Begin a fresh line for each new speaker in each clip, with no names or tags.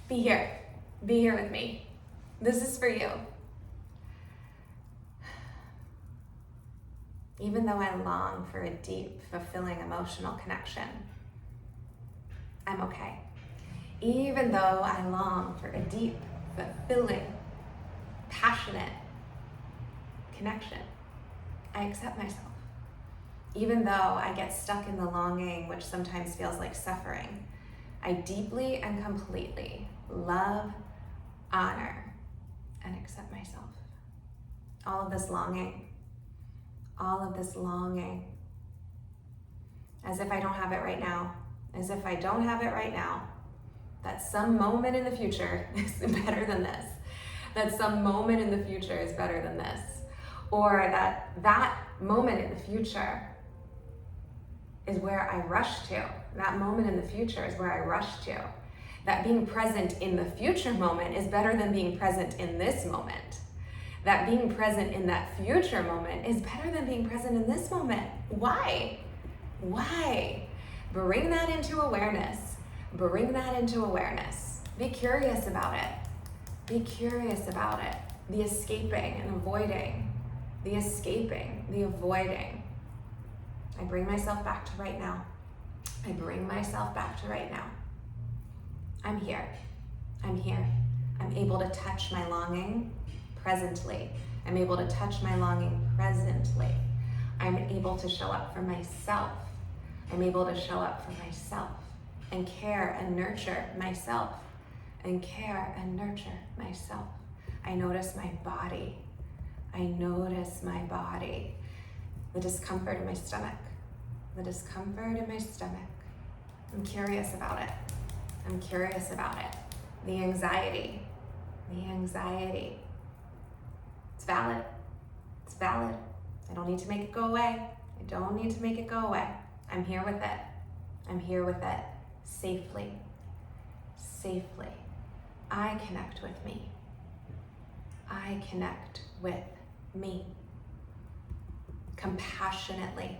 Be here. Be here with me. This is for you. Even though I long for a deep, fulfilling emotional connection, I'm okay. Even though I long for a deep, fulfilling, passionate connection, I accept myself. Even though I get stuck in the longing, which sometimes feels like suffering, I deeply and completely love, honor, and accept myself. All of this longing, as if I don't have it right now, that some moment in the future is better than this, or that moment in the future is where I rush to. That being present in the future moment is better than being present in this moment. That being present in that future moment is better than being present in this moment. Why? Bring that into awareness. Be curious about it. The escaping and avoiding. The avoiding. I bring myself back to right now. I'm here. I'm able to touch my longing presently. I'm able to show up for myself. And care and nurture myself. I notice my body. The discomfort in my stomach. I'm curious about it. The anxiety. It's valid. I don't need to make it go away. I'm here with it. Safely. I connect with me. Compassionately.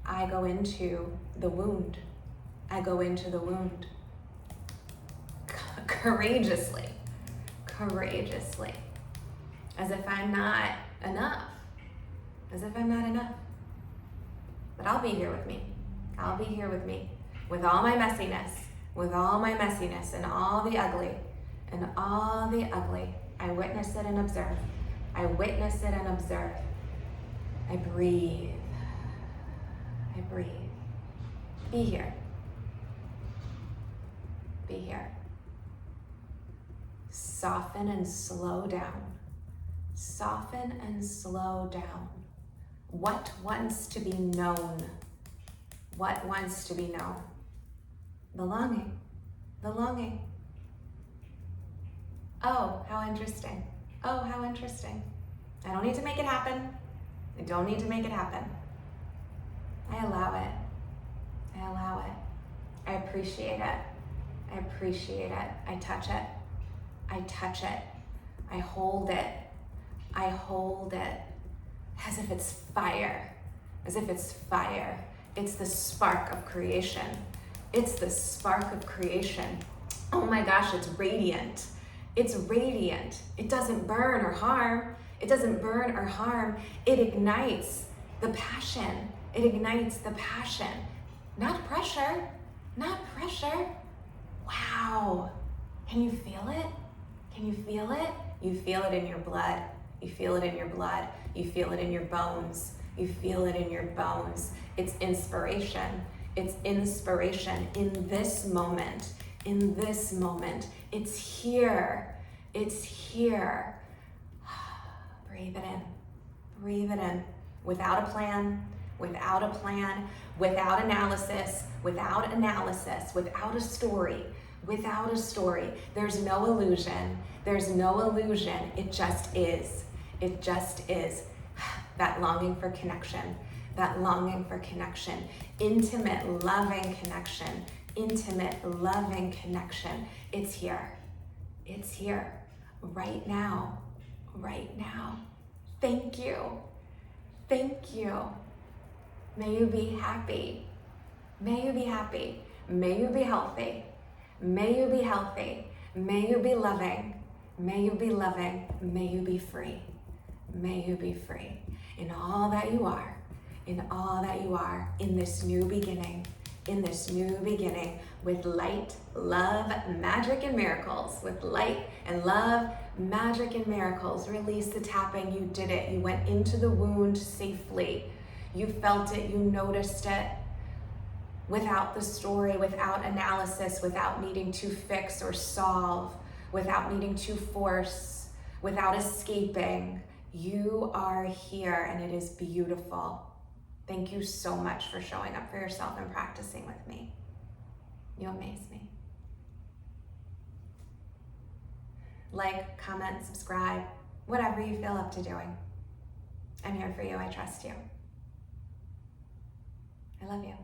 I go into the wound. Courageously. As if I'm not enough. But I'll be here with me. With all my messiness. And all the ugly. I witness it and observe. I breathe. Be here. Soften and slow down. What wants to be known? The longing. Oh, how interesting. I don't need to make it happen. I allow it. I appreciate it. I touch it. I hold it. As if it's fire. It's the spark of creation. Oh my gosh, it's radiant. It doesn't burn or harm. It ignites the passion. Not pressure. Wow. Can you feel it? You feel it in your blood. You feel it in your bones. It's inspiration. In this moment. It's here. Breathe it in. Without a plan, without analysis, without a story. There's no illusion. It just is. That longing for connection. Intimate, loving connection. It's here. Right now. Thank you. May you be happy. May you be happy. May you be healthy. May you be healthy. May you be loving. May you be loving. May you be free. May you be free in all that you are, in all that you are, in this new beginning, with light, love, magic, and miracles. With light and love, magic, and miracles. Release the tapping. You did it. You went into the wound safely. You felt it. You noticed it. Without the story, without analysis, without needing to fix or solve, without needing to force, without escaping. You are here, and it is beautiful. Thank you so much for showing up for yourself and practicing with me. You amaze me. Like, comment, subscribe, whatever you feel up to doing. I'm here for you. I trust you. I love you.